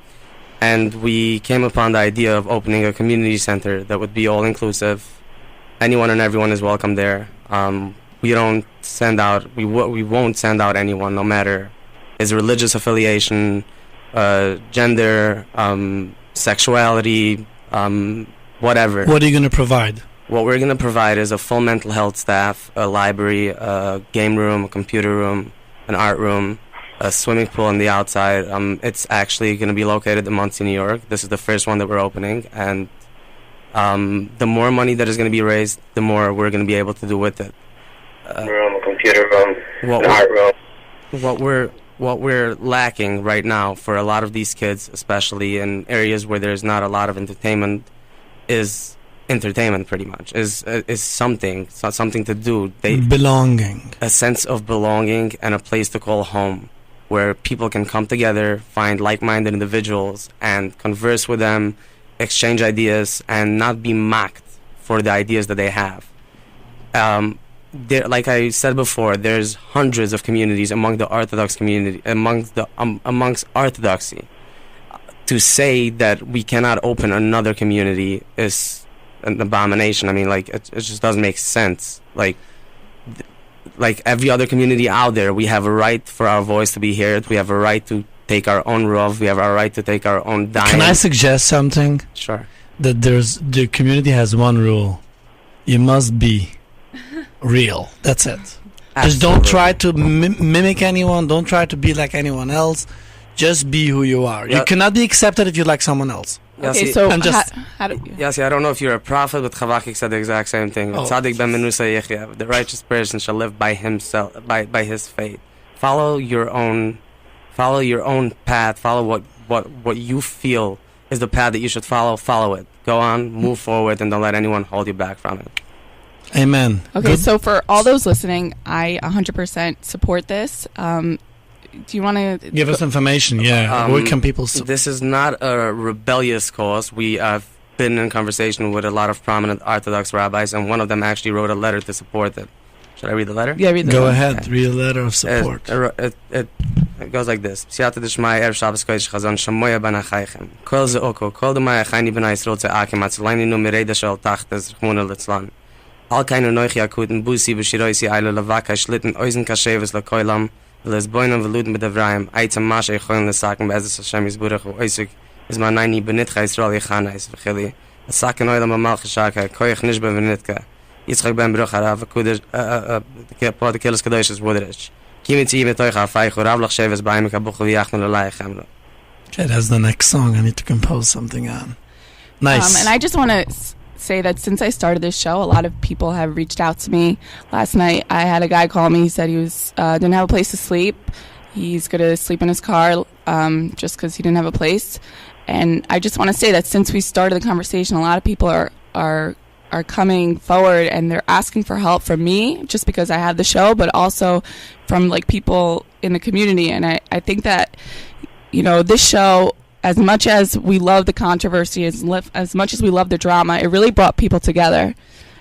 And we came upon the idea of opening a community center that would be all-inclusive. Anyone and everyone is welcome there. We won't send out anyone, no matter his religious affiliation, gender, sexuality, whatever. What are you going to provide? What we're going to provide is a full mental health staff, a library, a game room, a computer room, an art room, a swimming pool on the outside. It's actually going to be located in Monsey, New York. This is the first one that we're opening, and the more money that is going to be raised, the more we're going to be able to do with it. Room, a computer room, an art room. What we're lacking right now for a lot of these kids, especially in areas where there's not a lot of entertainment, is entertainment. Pretty much is something to do. Belonging, a sense of belonging, and a place to call home, where people can come together, find like-minded individuals, and converse with them, exchange ideas, and not be mocked for the ideas that they have. Like I said before, there's hundreds of communities among the Orthodox community, amongst Orthodoxy. To say that we cannot open another community is an abomination. I mean, it just doesn't make sense. Like every other community out there, we have a right for our voice to be heard. We have a right to take our own rov. We have our right to take our own dime. Can I suggest something? Sure. That the community has one rule: you must be real. That's it. Absolutely. Just don't try to mimic anyone. Don't try to be like anyone else. Just be who you are. You cannot be accepted if you like someone else. Okay, so how do you... Yossi, I don't know if you're a prophet, but Chavakik said the exact same thing. Tzaddik ben Menusa Yechia, the righteous person shall live by himself, by his faith. Follow your own path. Follow what you feel is the path that you should follow it. Go on, move forward, and don't let anyone hold you back from it. Amen. Okay, Good. so for all those listening, I 100% support this. Do you want to Give us information. Yeah. Where can people? This is not a rebellious cause. We have been in conversation with a lot of prominent Orthodox rabbis, and one of them actually wrote a letter to support it. Should I read the letter? Yeah, read the Go letter. ahead. Okay. Read a letter of support. It goes like this. Siyata d'shmai erev Shabbos kodesh chazon shamoya ben achaychem. Kol ze oko, kol demai achayni ben Yisrael ze akim, atzalaini nu mireda shel tachtes rchmuna litzlan. Al keine neuchi akuten busi b'shiroisi eile levaka schlitten oizen kasheves lekoilam, lesboinen veluden mit Evrayim, eitzem mashe choin lesaken be'ezes Hashem Yisburach oisuk, is manayni benitcha Yisrael yechanais v'chili, lesaken oilam amal chashaka, koyach nishba v'nitka, Yitzchak ben Baruch harav akudesh, the Kelos Kadosh is Woderich. Kimitzi metoicha afaychu, ravlach sheves ba'im kabuchu v'yachnu l'layachem. Okay, that's the next song. I need to compose something on. Nice. And I just want to say that since I started this show, a lot of people have reached out to me. Last night, I had a guy call me. He said he was didn't have a place to sleep. He's going to sleep in his car just because he didn't have a place. And I just want to say that since we started the conversation, a lot of people are coming forward and they're asking for help from me just because I have the show, but also from like people in the community. And I think that, you know, this show, as much as we love the controversy, as much as we love the drama, it really brought people together.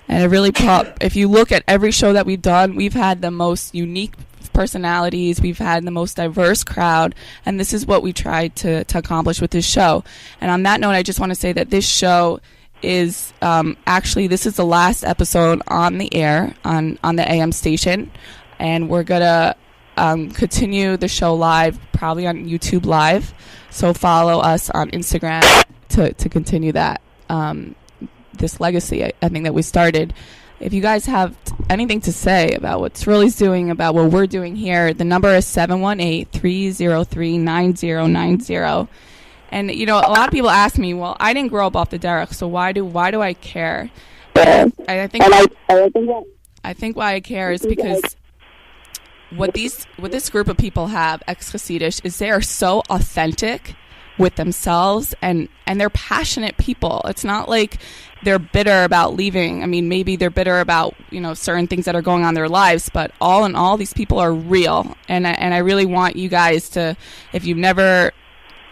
And it really brought, if you look at every show that we've done, we've had the most unique personalities, we've had the most diverse crowd, and this is what we tried to accomplish with this show. And on that note, I just want to say that this show is actually, this is the last episode on the air on the AM station, and we're gonna continue the show live, probably on YouTube Live. So follow us on Instagram to continue that this legacy, I think, that we started. If you guys have anything to say about what Tzroli's doing, about what we're doing here, the number is 718-303-9090. And, you know, a lot of people ask me, well, I didn't grow up off the derech, so why do I care? I think why I care is because what this group of people have, ex-Hasidish, is they are so authentic with themselves, and they're passionate people. It's not like they're bitter about leaving. I mean, maybe they're bitter about, you know, certain things that are going on in their lives, but all in all, these people are real. And I really want you guys to, if you've never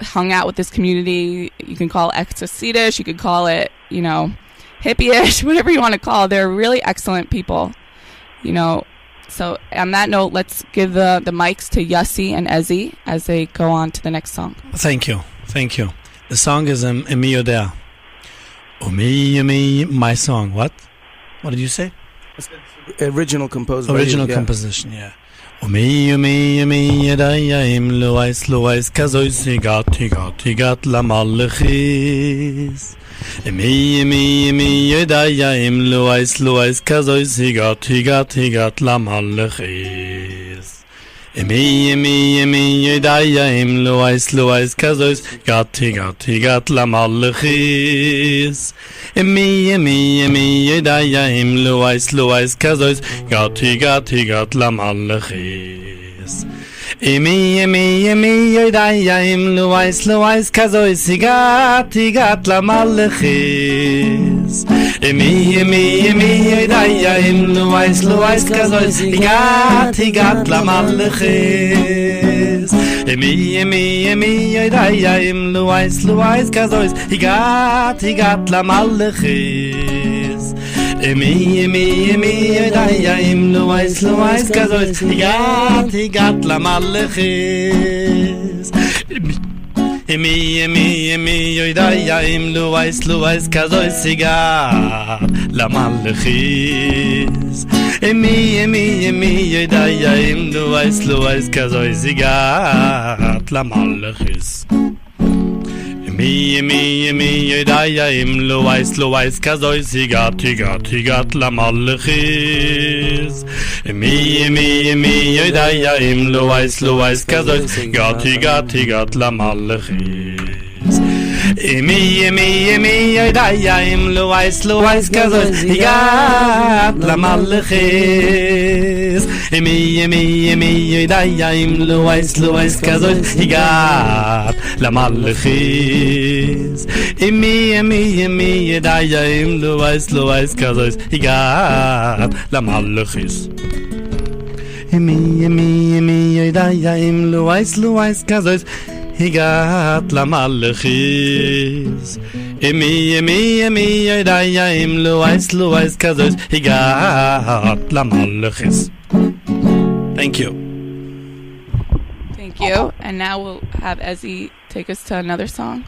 hung out with this community, you can call it ex-Hasidish, you could call it, you know, hippie-ish, whatever you want to call it. They're really excellent people, you know. So on that note, let's give the mics to Yossi and Ezzy as they go on to the next song. Thank you. The song is Mi Yodea. My song. What did you say? Original composed. Composition, yeah. Mi Yodea Lois Kazoy Sigat La Malachis. Mi Yodea Lois Kazoy Sigat La Malachis. Mi Yodea Lois Kazoy Sigat La Malachis. Mi Yodea Lois Kazoy Sigat La Malachis. Mi Yodea Lois Kazoy Sigat La Malachis. Mi Yodea Lois Kazoy Sigat La Malachis. Mi Yodea Lois Kazoy Sigat La Malachis. Mi Yodea Lois Kazoy Sigat La Malachis. Mi Yodea Lois Kazoy Sigat La Malachis. Mi Yodea Lois Kazoy Sigat La Malachis. Mi Yodea Lois Kazoy Sigat La Malachis. Mi Yodea Lois Kazoy Sigat La Malachis. Imi daya im Luais kazois higat la malchis. Imi daya im Luais kazois higat la malchis. Imi daya im Luais kazois higat la malchis. Imi daya im Luais kazois higat la malchis. Imi daya im Luais kazois higat la malchis. Thank you. Thank you. And now we'll have Ezzy take us to another song.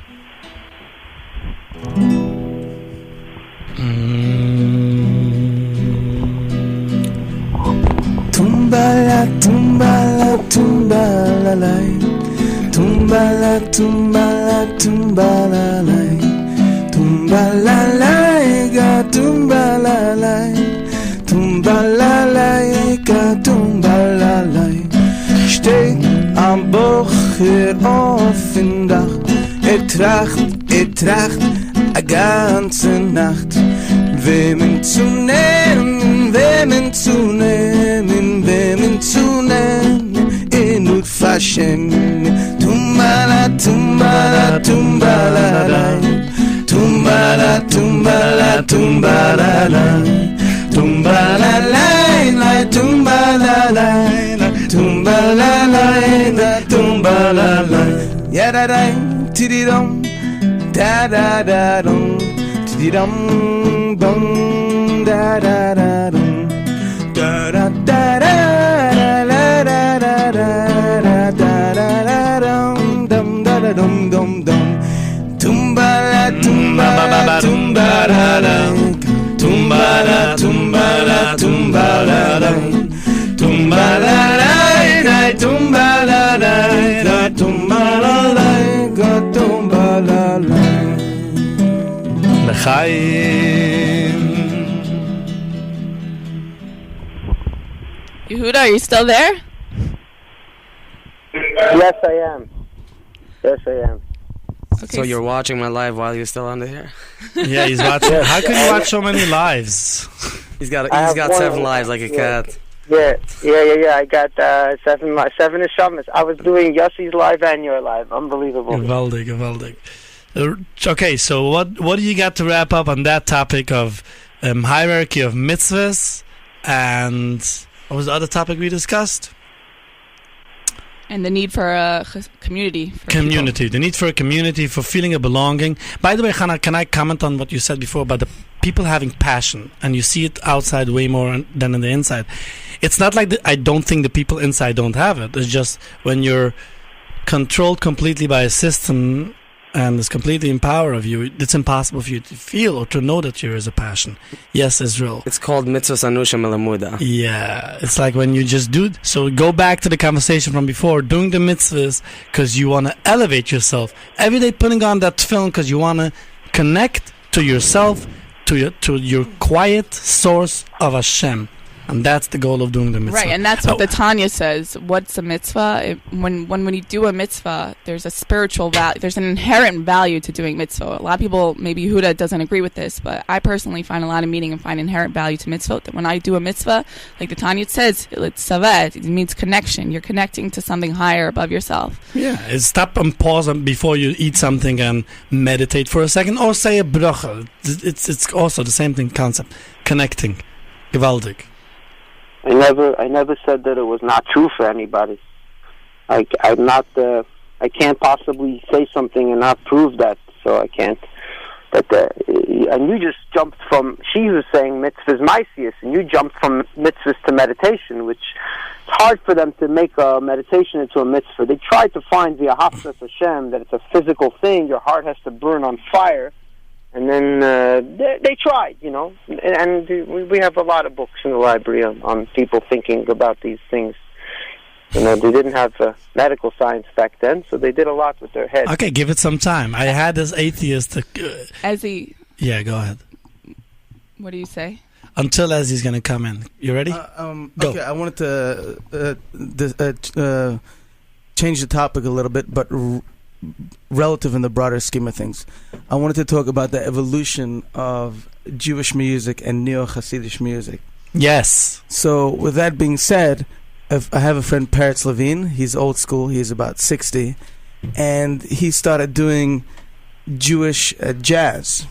Tumbala, tumbala, tumbala, lai. Tumbala, tumbala, tumbala, lai. Tumbala, lai, ga tumbala, lai. Tumbala, lai, ga tumbala, lai. Steh am Bucher auf in Dach. Tracht a ganze Nacht. Wem zu nehmen, in ut Fashion. Tumbala, tumbala, tumbala, lai. Tumbala, tumbala, tumbala, lai. Tumbala, lai, lai, tumbala, lai, lai. Tumbala, lai, lai, tumbala, lai. Ya-da-dai, ti-di-dum, da-da-da-dum, ti-di-dum, bum, da-da-da-dum, da-da-da-da-da-da-da-da-da-da-da-dum, dum, da-da-dum, dum, dum. Tumbala, tumbala, tumbala, tumbala, tumbala, tumbala, tumbala, tumbala, tumbala, tumbala, L'chaim. Yehuda, are you still there? Yes, I am. Yes, I am. Okay. So you're watching my live while you're still under here? Yeah, he's watching. How can you watch so many lives? He's got I have 7 one- lives like a cat. Yeah. I got seven is Shabbos. I was doing Yossi's live and your live. Unbelievable. Gewaldig. Okay, so what do you got to wrap up on that topic of hierarchy of mitzvahs, and what was the other topic we discussed? And the need for a community. For Community. The need for a community, for feeling a belonging. By the way, Hannah, can I comment on what you said before about the people having passion, and you see it outside way more than on the inside? It's not like I don't think the people inside don't have it. It's just when you're controlled completely by a system and it's completely in power of you, it's impossible for you to feel or to know that there is a passion. Yes, Israel. It's called mitzvah sanusha melamuda. Yeah, it's like when you just do. So go back to the conversation from before, doing the mitzvahs because you want to elevate yourself. Every day putting on that film because you want to connect to yourself, to your quiet source of Hashem. And that's the goal of doing the mitzvah. Right, and that's what the Tanya says. What's a mitzvah? When you do a mitzvah, there's a spiritual value. There's an inherent value to doing mitzvah. A lot of people, maybe Yehuda doesn't agree with this, but I personally find a lot of meaning and find inherent value to mitzvah. That when I do a mitzvah, like the Tanya says, it's savet. It means connection. You're connecting to something higher above yourself. Yeah, it's stop and pause before you eat something and meditate for a second, or say a bracha. It's also the same thing concept. Connecting. Gewaldig. I never said that it was not true for anybody. I can't possibly say something and not prove that, so I can't. But and you just jumped from. She was saying mitzvahs maisius, and you jumped from mitzvahs to meditation, which it's hard for them to make a meditation into a mitzvah. They try to find the Ahavas Hashem, that it's a physical thing. Your heart has to burn on fire. And then they tried, and we have a lot of books in the library on people thinking about these things. They didn't have medical science back then, so they did a lot with their heads. Okay, give it some time. I had this atheist. Ezzy. Yeah, go ahead. What do you say? Until Ezzy's going to come in. You ready? Go. Okay, I wanted to change the topic a little bit, but relative in the broader scheme of things. I wanted to talk about the evolution of Jewish music and neo-Hasidic music. Yes. So, with that being said, I have a friend, Peretz Levine. He's old school. He's about 60. And he started doing Jewish jazz.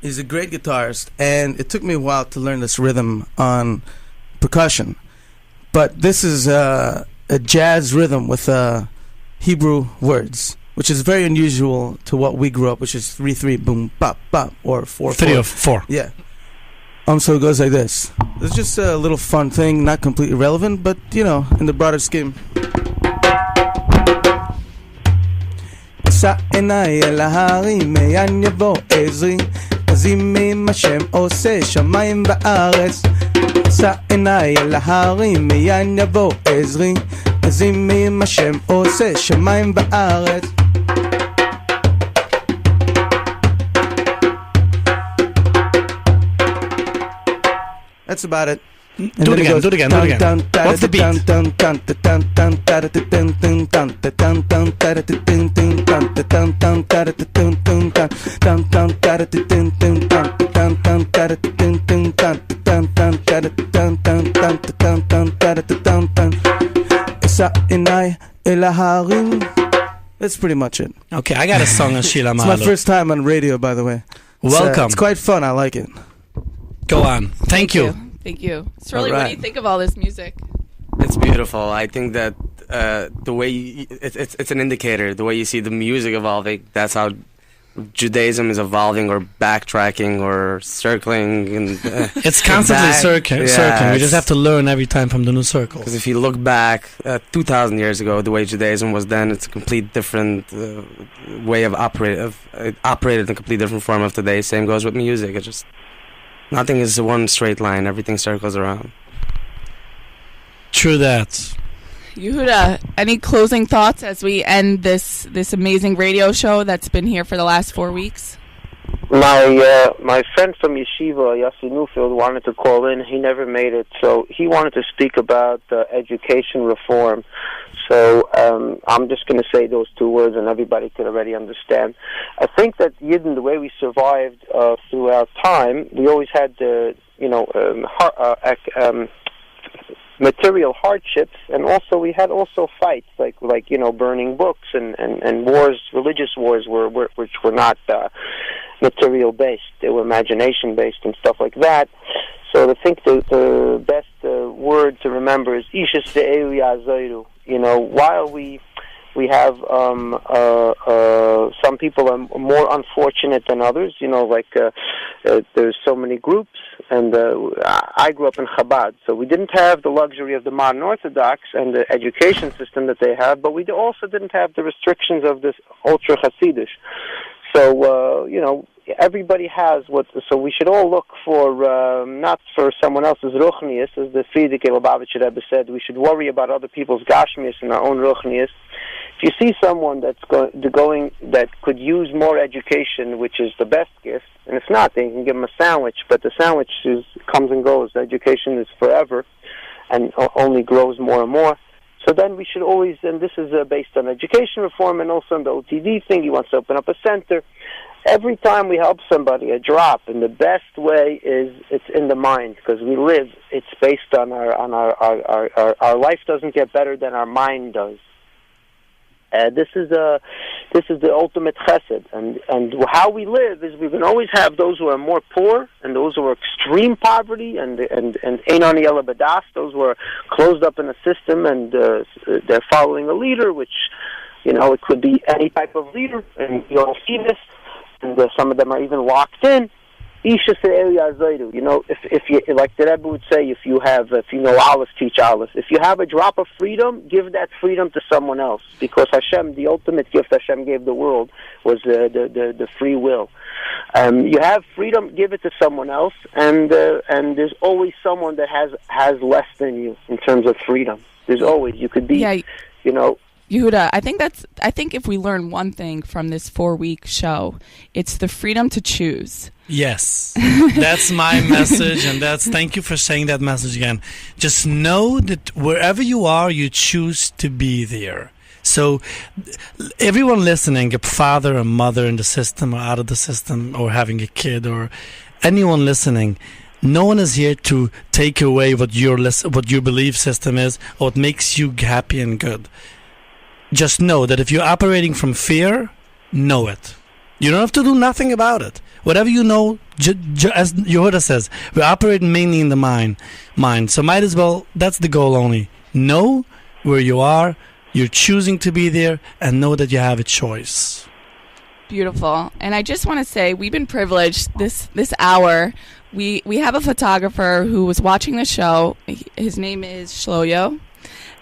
He's a great guitarist. And it took me a while to learn this rhythm on percussion. But this is a jazz rhythm with Hebrew words, which is very unusual to what we grew up, which is 3-3, boom, bop, bop, or 4-4. 3 or 4. Yeah. So it goes like this. It's just a little fun thing, not completely relevant, but, you know, in the broader scheme. שא עיניי אל ההרים, מיין יבוא עזרי, עזים השם עושה שמיים וארץ. שא עיניי אל ההרים, מיין יבוא עזרי, עזים השם עושה שמיים וארץ. That's about it. Do it again. What's the beat? That's pretty much it. Okay, I got a song on Shila It's Mahalo. my first time on radio, by the way. Welcome. It's quite fun. I like it. Go on. Thank you. Thank you. Shirley, All right. what do you think of all this music? It's beautiful. I think that the way it's an indicator. The way you see the music evolving, that's how Judaism is evolving, or backtracking, or circling. And It's constantly circling. We just have to learn every time from the new circle. Because if you look back 2,000 years ago, the way Judaism was then, it's a complete different way of operating. It operated in a complete different form of today. Same goes with music. It just nothing is one straight line. Everything circles around. True that. Yehuda, any closing thoughts as we end this amazing radio show that's been here for the last 4 weeks? My friend from Yeshiva, Yossi Newfield, wanted to call in. He never made it, so he wanted to speak about education reform. So I'm just going to say those two words, and everybody could already understand. I think that Yidden, the way we survived throughout time, we always had material hardships, and also we had fights like burning books and wars, religious wars which were not material based. They were imagination based and stuff like that. So I think the best word to remember is Ishas Ve'elu Yazoru. While we have some people are more unfortunate than others. There's so many groups, and I grew up in Chabad, so we didn't have the luxury of the modern Orthodox and the education system that they have, but we also didn't have the restrictions of this ultra Hasidish. So everybody has so we should all look for not for someone else's ruchnius, as the Frierdiker Lubavitcher Rebbe said. We should worry about other people's gashmius and our own ruchnius. If you see someone that's going that could use more education, which is the best gift, and if not, then you can give them a sandwich. But the sandwich comes and goes. Education is forever, and only grows more and more. So then we should always, and this is based on education reform and also on the OTD thing. He wants to open up a center. Every time we help somebody, a drop, and the best way is it's in the mind, because we live. It's based on our life doesn't get better than our mind does. This is the ultimate chesed, and how we live is we can always have those who are more poor and those who are extreme poverty and einani ela badas, those who are closed up in a system and they're following a leader, which it could be any type of leader, and you all see this, and some of them are even locked in. If you, like the Rebbe would say, if you know Aleph, teach Aleph. If you have a drop of freedom, give that freedom to someone else, because Hashem, the ultimate gift Hashem gave the world was the free will. You have freedom, give it to someone else, and there's always someone that has less than you in terms of freedom. There's always, you could be, Yehuda, I think if we learn one thing from this 4-week show, it's the freedom to choose. Yes, that's my message, and thank you for saying that message again. Just know that wherever you are, you choose to be there. So everyone listening, a father, a mother in the system or out of the system, or having a kid, or anyone listening, no one is here to take away what your belief system is or what makes you happy and good. Just know that if you're operating from fear, know it. You don't have to do nothing about it. Whatever you know, as Yehuda says, we're operating mainly in the mind. So might as well, that's the goal only. Know where you are, you're choosing to be there, and know that you have a choice. Beautiful. And I just want to say, we've been privileged this hour. We have a photographer who was watching the show. His name is Shloyo.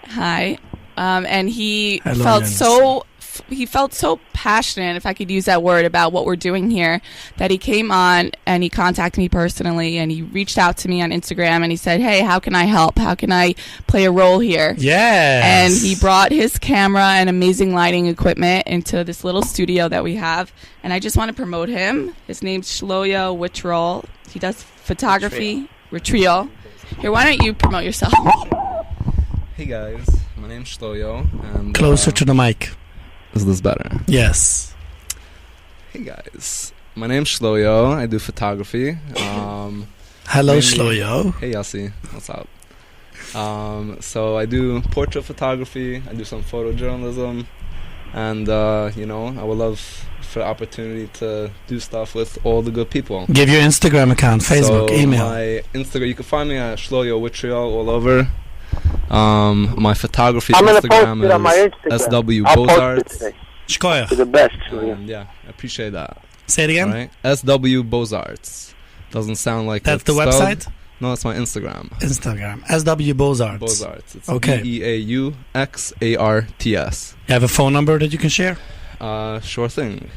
Hi. And he felt so passionate, if I could use that word, about what we're doing here, that he came on and he contacted me personally, and he reached out to me on Instagram, and he said, hey, how can I help? How can I play a role here? Yes. And he brought his camera and amazing lighting equipment into this little studio that we have, and I just want to promote him. His name's Shloyo Witrol. He does photography. Retrial. Here, why don't you promote yourself? Hey guys, my name's Shloyo. And, Closer to the mic. Is this better? Yes. Hey guys, my name's Shloyo. I do photography. Hello, Shloyo. Hey Yossi, what's up? So I do portrait photography. I do some photojournalism, and I would love for the opportunity to do stuff with all the good people. Give your Instagram account, Facebook, email. My Instagram, you can find me at Shloyo Witriol all over. My photography Instagram is SW Bozarts. Shkoyach. The best. Yeah, I appreciate that. Say it again. Right? SW Bozarts. Doesn't sound like that's the spelled. website? No, it's my Instagram. SW Bozarts. Bozarts. It's okay. BEAUXARTS. You have a phone number that you can share? Sure thing.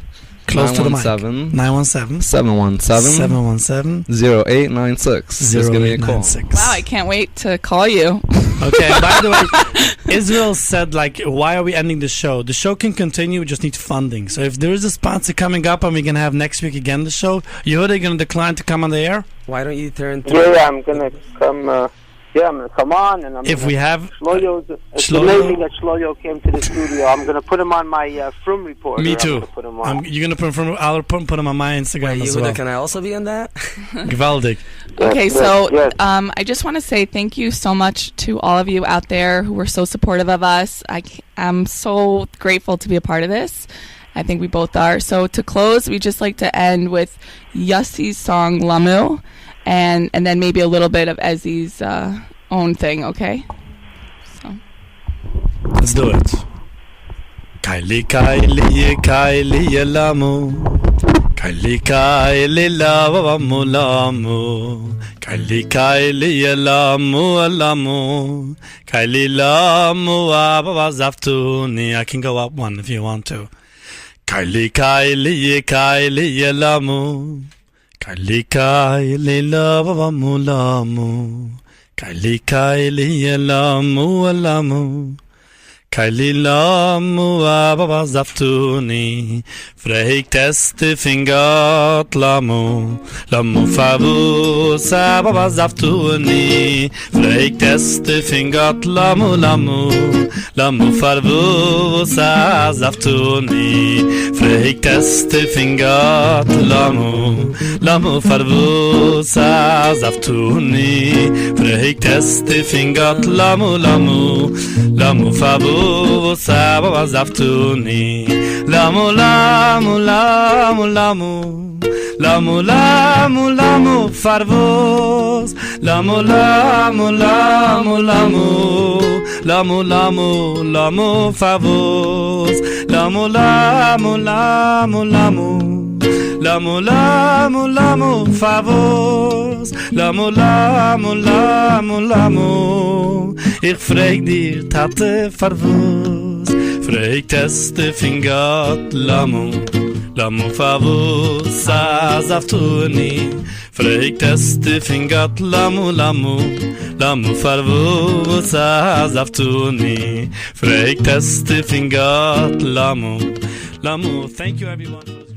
Close to the mic. 917 717 0896. Just give me a call. Wow, I can't wait to call you. Okay, by the way, Israel said, why are we ending the show? The show can continue, we just need funding. So if there is a sponsor coming up and we can have next week again the show, Yehuda, going to decline to come on the air? Why don't you turn to... Yeah, I'm going to come... I'm going to come on, and if we have it's amazing that Shloyo came to the studio. I'm going to put him on my Frum report. Me too. You're going to put him from... I'll put him on my Instagram as well. Can I also be on that? Gewaldig. Okay, so I just want to say thank you so much to all of you out there who were so supportive of us. I'm so grateful to be a part of this. I think we both are. So to close, we just like to end with Yossi's song Lamu. And then maybe a little bit of Ezzy's own thing, okay? So. Let's do it. Kaili kaili kaili lamu, kaili kaili lamu lamu, kaili kaili lamu lamu, kaili lamu zaftuni. I can go up one if you want to. Kaili kaili kaili lamu. Kaili kaili lamu lamu, kaili kaili lamu lamu, kaili lamu zaftuni. Fragt este fingat lamu, lamu favus zaftuni. Fragt este fingat lamu lamu, lamu favus zaftuni. Fragt este fingat lamu, lamu favus zaftuni. Fragt este fingat lamu lamu, lamu favus zaftuni. Lamu lamu lamu lamu, lamu lamu lamu farvos. Lamu lamu lamu lamu, lamu lamu lamu favos. Lamu lamu lamu lamu, lamu lamu lamu favos. Lamu lamu lamu lamu. Ich frag dir Tate farvos. Fragt este fingat lamu, lamu favus zaftuni. Fragt este fingat lamu lamu, lamu favus zaftuni. Fragt este fingat lamu, lamu. Thank you everyone.